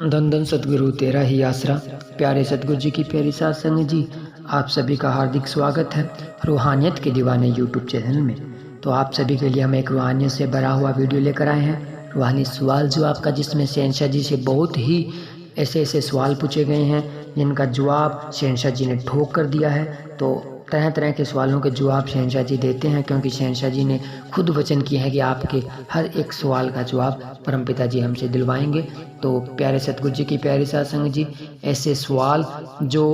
धन धन सतगुरु तेरा ही आसरा। प्यारे सतगुरु जी की प्यारी साथ संगत जी, आप सभी का हार्दिक स्वागत है रूहानियत के दीवाने यूट्यूब चैनल में। तो आप सभी के लिए हम एक रूहानियत से भरा हुआ वीडियो लेकर आए हैं। रूहानी सवाल जो आपका, जिसमें शहंशाह जी से बहुत ही ऐसे सवाल पूछे गए हैं जिनका जवाब शहंशाह जी ने ठोक कर दिया है। तो तरह तरह के सवालों के जवाब शहंशाह जी देते हैं, क्योंकि शहंशाह जी ने खुद वचन किया है कि आपके हर एक सवाल का जवाब परमपिता जी हमसे दिलवाएंगे। तो प्यारे सतगुरु जी की प्यारी साध संगत जी, ऐसे सवाल जो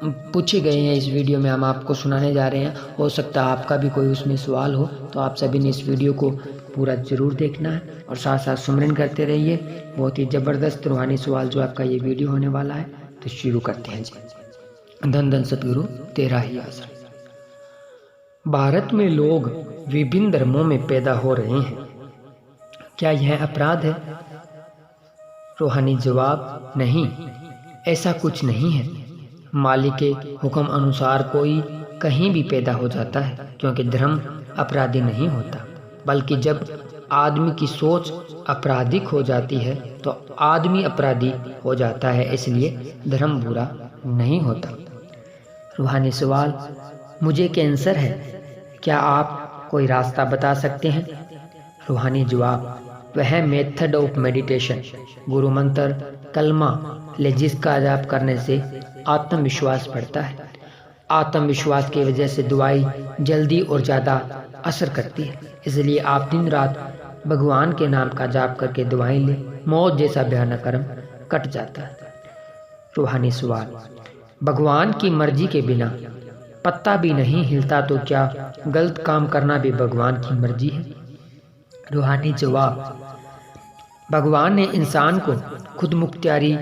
पूछे गए हैं इस वीडियो में हम आपको सुनाने जा रहे हैं। हो सकता है आपका भी कोई उसमें सवाल हो, तो आप सभी ने इस वीडियो को पूरा ज़रूर देखना है और साथ साथ सुमरन करते रहिए। बहुत ही ज़बरदस्त रूहानी सवाल जो आपका ये वीडियो होने वाला है, तो शुरू करते हैं जी। धन धन सतगुरु तेरा ही आसरा। भारत में लोग विभिन्न धर्मों में पैदा हो रहे हैं, क्या यह अपराध है? रूहानी जवाब, नहीं, ऐसा कुछ नहीं है। मालिक के हुक्म अनुसार कोई कहीं भी पैदा हो जाता है, क्योंकि धर्म अपराधी नहीं होता, बल्कि जब आदमी की सोच आपराधिक हो जाती है तो आदमी अपराधी हो जाता है, इसलिए धर्म बुरा नहीं होता। रूहानी सवाल, मुझे कैंसर है, क्या आप कोई रास्ता बता सकते हैं? रूहानी जवाब, वह मेथड ऑफ मेडिटेशन, गुरु मंत्र, कलमा ले जिसका जाप करने से आत्मविश्वास बढ़ता है। आत्मविश्वास की वजह से दवाई जल्दी और ज़्यादा असर करती है, इसलिए आप दिन रात भगवान के नाम का जाप करके दवाई लें, मौत जैसा भयानक कर्म कट जाता है। रूहानी सवाल, भगवान की मर्जी के बिना पत्ता भी नहीं हिलता, तो क्या गलत काम करना भी भगवान की मर्जी है? रूहानी जवाब, भगवान ने इंसान को खुद मुख्तियारी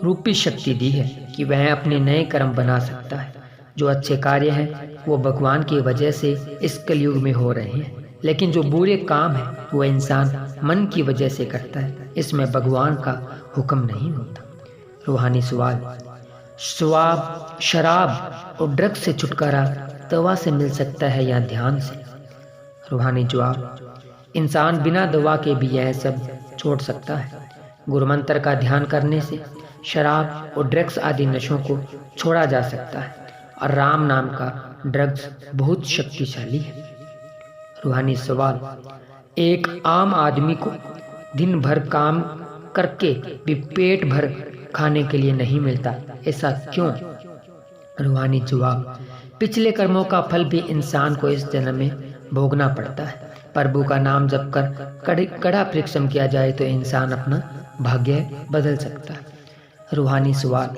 रूपी शक्ति दी है कि वह अपने नए कर्म बना सकता है। जो अच्छे कार्य हैं वो भगवान की वजह से इस कलयुग में हो रहे हैं, लेकिन जो बुरे काम है वो इंसान मन की वजह से करता है, इसमें भगवान का हुक्म नहीं होता। रूहानी सवाल, स्वाब, शराब और ड्रग्स से छुटकारा दवा से मिल सकता है या ध्यान से? रूहानी जवाब, इंसान बिना दवा के भी यह सब छोड़ सकता है। गुरु मंत्र का ध्यान करने से शराब और ड्रग्स आदि नशों को छोड़ा जा सकता है, और राम नाम का ड्रग्स बहुत शक्तिशाली है। रूहानी सवाल, एक आम आदमी को दिन भर काम करके भी पेट भर खाने के लिए नहीं मिलता, ऐसा क्यों? रूहानी जवाब, पिछले कर्मों का फल भी इंसान को इस जन्म में भोगना पड़ता है। प्रभु का नाम जप कर कड़ा परिश्रम किया जाए तो इंसान अपना भाग्य बदल सकता है। रूहानी सवाल,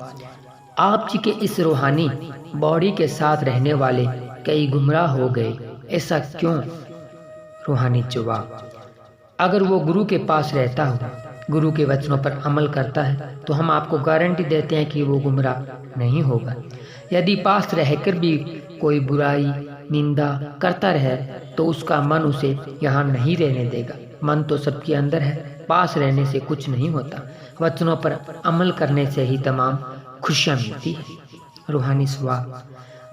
आप जी के इस रूहानी बॉडी के साथ रहने वाले कई गुमराह हो गए, ऐसा क्यों? रूहानी जवाब, अगर वो गुरु के पास रहता हो, गुरु के वचनों पर अमल करता है, तो हम आपको गारंटी देते हैं कि वो गुमराह नहीं होगा। यदि पास रहकर भी कोई बुराई निंदा करता रहे तो उसका मन उसे यहाँ नहीं रहने देगा। मन तो सबके अंदर है, पास रहने से कुछ नहीं होता, वचनों पर अमल करने से ही तमाम खुशियाँ मिलती है। रूहानी सवाल,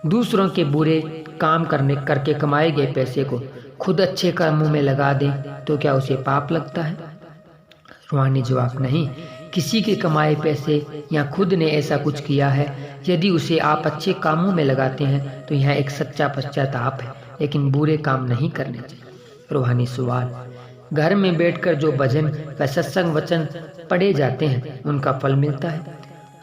दूसरों के बुरे काम करके कमाए गए पैसे को खुद अच्छे कामों में लगा दें तो क्या उसे पाप लगता है? रूहानी जवाब, नहीं, किसी के कमाए पैसे या खुद ने ऐसा कुछ किया है, यदि उसे आप अच्छे कामों में लगाते हैं तो यह एक सच्चा पश्चाताप है, लेकिन बुरे काम नहीं करने चाहिए। रूहानी सवाल, घर में बैठकर जो भजन व सत्संग वचन पढ़े जाते हैं उनका फल मिलता है?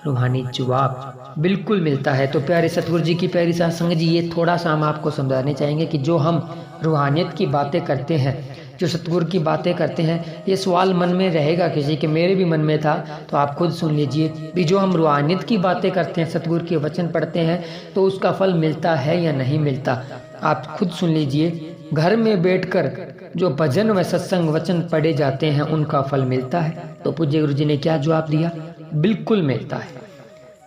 रूहानी जवाब, बिल्कुल मिलता है। तो प्यारे सतगुरु जी की प्यारी साध संगत जी, ये थोड़ा सा हम आपको समझाने चाहेंगे कि जो हम रूहानियत की बातें करते हैं, जो सतगुरु की बातें करते हैं, ये सवाल मन में रहेगा किसी के, मेरे भी मन में था, तो आप खुद सुन लीजिए भी जो हम रूहानियत की बातें करते हैं, सतगुरु के वचन पढ़ते हैं, तो उसका फल मिलता है या नहीं मिलता, आप खुद सुन लीजिए। घर में बैठकर जो भजन व सत्संग वचन पढ़े जाते हैं उनका फल मिलता है? तो पूज्य गुरु जी ने क्या जवाब दिया? बिल्कुल मिलता है।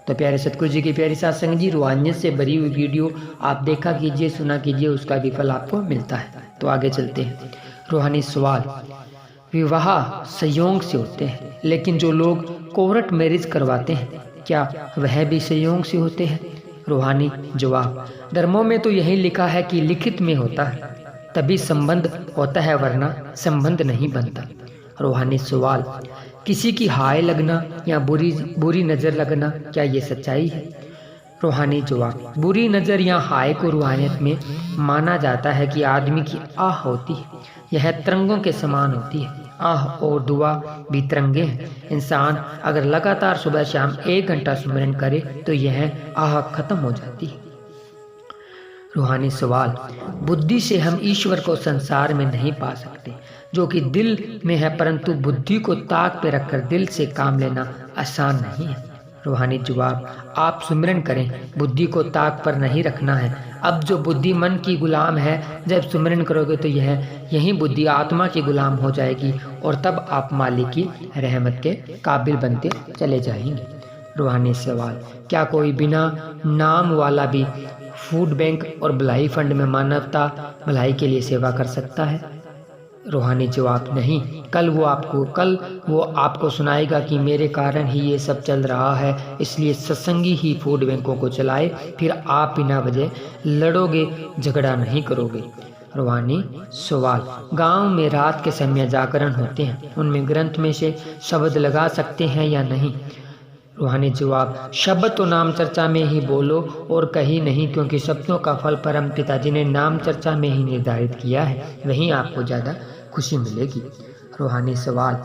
तो प्यारे सतगुरु जी की प्यारी साध संगत जी, रूहानियत से भरी हुई वीडियो आप देखा कीजिए, सुना कीजिए, उसका भी फल आपको मिलता है। तो आगे चलते हैं। रूहानी सवाल, विवाह संयोग से होते हैं, लेकिन जो लोग कोर्ट मैरिज करवाते हैं क्या वह भी संयोग से होते हैं? रूहानी जवाब, धर्मों में तो यही लिखा है कि लिखित में होता है तभी संबंध होता है, वरना संबंध नहीं बनता। रूहानी सवाल, किसी की हाय लगना या बुरी नज़र लगना, क्या ये सच्चाई है? रूहानी जवाब, बुरी नज़र या हाय को रूहानियत में माना जाता है कि आदमी की आह होती है, यह तिरंगों के समान होती है। आह और दुआ भी तिरंगे हैं। इंसान अगर लगातार सुबह शाम 1 घंटा सुमिरन करे तो यह आह खत्म हो जाती है। रूहानी सवाल, बुद्धि से हम ईश्वर को संसार में नहीं पा सकते जो कि दिल में है, परंतु बुद्धि को ताक पे रखकर दिल से काम लेना आसान नहीं है। रूहानी जवाब, आप सुमिरन करें, बुद्धि को ताक पर नहीं रखना है। अब जो बुद्धि मन की गुलाम है, जब सुमिरन करोगे तो यही बुद्धि आत्मा की गुलाम हो जाएगी और तब आप मालिक की रहमत के काबिल बनते चले जाएंगे। रूहानी सवाल, क्या कोई बिना नाम वाला भी फूड बैंक और भलाई फंड में मानवता भलाई के लिए सेवा कर सकता है? रूहानी जवाब, नहीं। कल वो आपको सुनाएगा कि मेरे कारण ही ये सब चल रहा है, इसलिए सत्संगी ही फूड बैंकों को चलाए, फिर आप बिना वजह लड़ोगे, झगड़ा नहीं करोगे। रूहानी सवाल, गांव में रात के समय जागरण होते हैं, उनमें ग्रंथ में से शब्द लगा सकते हैं या नहीं? रूहानी जवाब, शब्द तो नाम चर्चा में ही बोलो और कहीं नहीं, क्योंकि शब्दों का फल परम पिताजी ने नाम चर्चा में ही निर्धारित किया है, वहीं आपको ज़्यादा खुशी मिलेगी। रूहानी सवाल,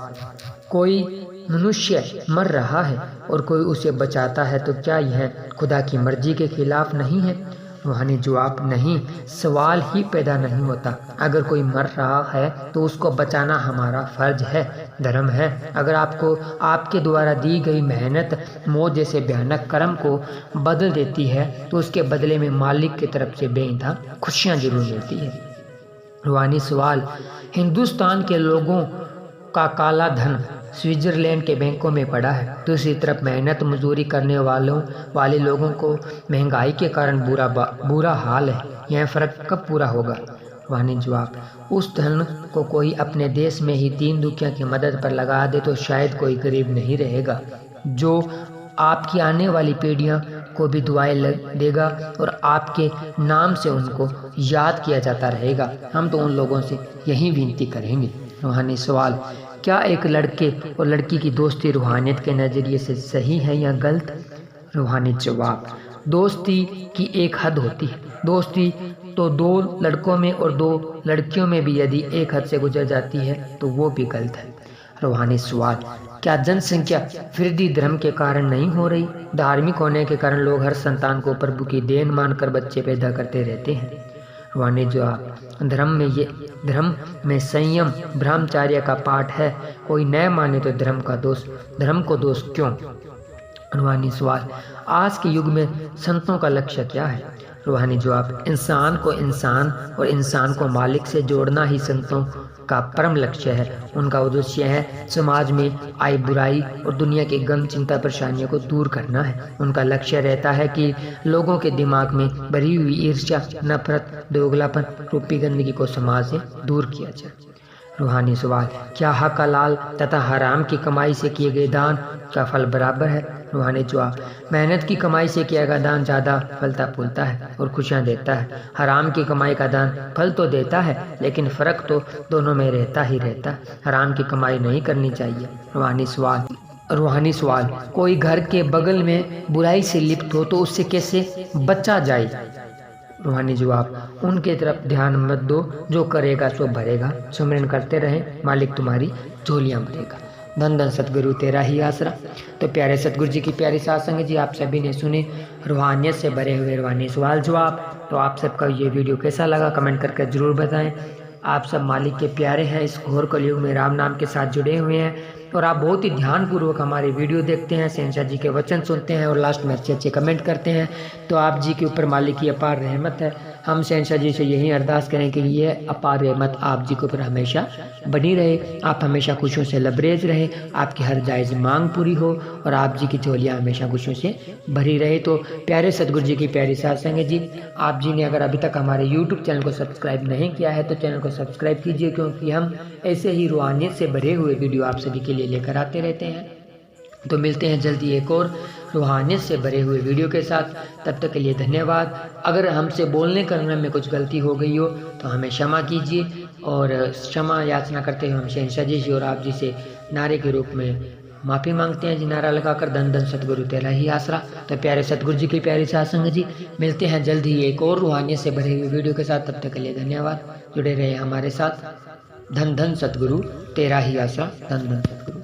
कोई मनुष्य मर रहा है और कोई उसे बचाता है तो क्या यह खुदा की मर्जी के खिलाफ नहीं है? रूहानी जवाब, नहीं, सवाल ही पैदा नहीं होता। अगर कोई मर रहा है तो उसको बचाना हमारा फर्ज है, धर्म है। अगर आपको आपके द्वारा दी गई मेहनत मौत जैसे भयानक कर्म को बदल देती है तो उसके बदले में मालिक की तरफ से बेइंतहा खुशियाँ जरूर मिलती है। रूहानी सवाल, हिंदुस्तान के लोगों का काला धन स्विट्जरलैंड के बैंकों में पड़ा है, दूसरी तरफ मेहनत मजदूरी करने वाले लोगों को महंगाई के कारण बुरा हाल है। यह फ़र्क कब पूरा होगा? रूहानी जवाब, उस धन को कोई अपने देश में ही दीन दुखिया की मदद पर लगा दे तो शायद कोई गरीब नहीं रहेगा, जो आपकी आने वाली पीढ़ियां को भी दुआएं देगा और आपके नाम से उनको याद किया जाता रहेगा। हम तो उन लोगों से यही विनती करेंगे। रूहानी सवाल, क्या एक लड़के और लड़की की दोस्ती रूहानियत के नज़रिए से सही है या गलत? रूहानी जवाब, दोस्ती की एक हद होती है। दोस्ती तो 2 लड़कों में और 2 लड़कियों में भी यदि एक हद से गुजर जाती है तो वो भी गलत है। रूहानी सवाल, क्या जनसंख्या वृद्धि धर्म के कारण नहीं हो रही? धार्मिक होने के कारण लोग हर संतान को प्रभु की देन मानकर बच्चे पैदा करते रहते हैं। रूहानी जवाब, धर्म में संयम ब्रह्मचर्य का पाठ है, कोई न माने तो धर्म को दोष क्यों? रूहानी सवाल, आज के युग में संतों का लक्ष्य क्या है? रूहानी जवाब, इंसान को इंसान और इंसान को मालिक से जोड़ना ही संतों का परम लक्ष्य है। उनका उद्देश्य है समाज में आई बुराई और दुनिया की गम चिंता परेशानियों को दूर करना है। उनका लक्ष्य रहता है कि लोगों के दिमाग में भरी हुई ईर्ष्या, नफरत, दोगलापन रूपी गंदगी को समाज से दूर किया जाए। रूहानी सवाल, क्या हक हलाल तथा हराम की कमाई से किए गए दान का फल बराबर है? रूहानी जवाब, मेहनत की कमाई से किया गया दान ज़्यादा फलता फूलता है और खुशियाँ देता है। हराम की कमाई का दान फल तो देता है लेकिन फ़र्क तो दोनों में रहता ही रहता है। हराम की कमाई नहीं करनी चाहिए। रूहानी सवाल, कोई घर के बगल में बुराई से लिप्त हो तो उससे कैसे बचा जाए? रूहानी जवाब, उनके तरफ ध्यान मत दो, जो करेगा सो भरेगा। सुमिरन करते रहें, मालिक तुम्हारी झोलियाँ भरेगा। धन धन सतगुरु तेरा ही आसरा। तो प्यारे सतगुरु जी की प्यारी सत्संग जी आप सभी ने सुने रूहानियत से भरे हुए रूहानी सवाल जवाब। तो आप सबका ये वीडियो कैसा लगा कमेंट करके ज़रूर बताएं। आप सब मालिक के प्यारे हैं, इस घोर कलयुग में राम नाम के साथ जुड़े हुए हैं और आप बहुत ही ध्यानपूर्वक हमारी वीडियो देखते हैं, शहंशाह जी के वचन सुनते हैं और लास्ट में अच्छे अच्छे कमेंट करते हैं। तो आप जी के ऊपर मालिक की अपार रहमत है। हम शहंशाह जी से यही अरदास करें कि ये अपार रहमत आप जी के ऊपर हमेशा बनी रहे, आप हमेशा खुशियों से लबरेज रहे, आपकी हर जायज़ मांग पूरी हो और आप जी की झोलियाँ हमेशा खुशियों से भरी रहे। तो प्यारे सतगुरु जी की प्यारी सत्संग जी, आप जी ने अगर अभी तक हमारे यूट्यूब चैनल को सब्सक्राइब नहीं किया है तो चैनल को सब्सक्राइब कीजिए, क्योंकि हम ऐसे ही रूहानियत से भरे हुए वीडियो आप सभी के लिए लेकर आते रहते हैं। तो मिलते हैं जल्दी एक और रूहानियत से भरे हुए वीडियो के साथ। तब तक के लिए धन्यवाद। अगर हमसे बोलने करने में कुछ गलती हो गई हो तो हमें क्षमा कीजिए और क्षमा याचना करते हुए हम शहंशाह जी और आप जी से नारे के रूप में माफ़ी मांगते हैं जी, नारा लगाकर धन धन सतगुरु तेरा ही आसरा। तो प्यारे सतगुरु जी की प्यारी साथ संगत जी, मिलते हैं जल्द ही एक और रूहानियत से भरे हुए वीडियो के साथ। तब तक के लिए धन्यवाद, जुड़े रहे हमारे साथ। धन धन सतगुरु तेरा ही आसरा, धन धन सतगुरु।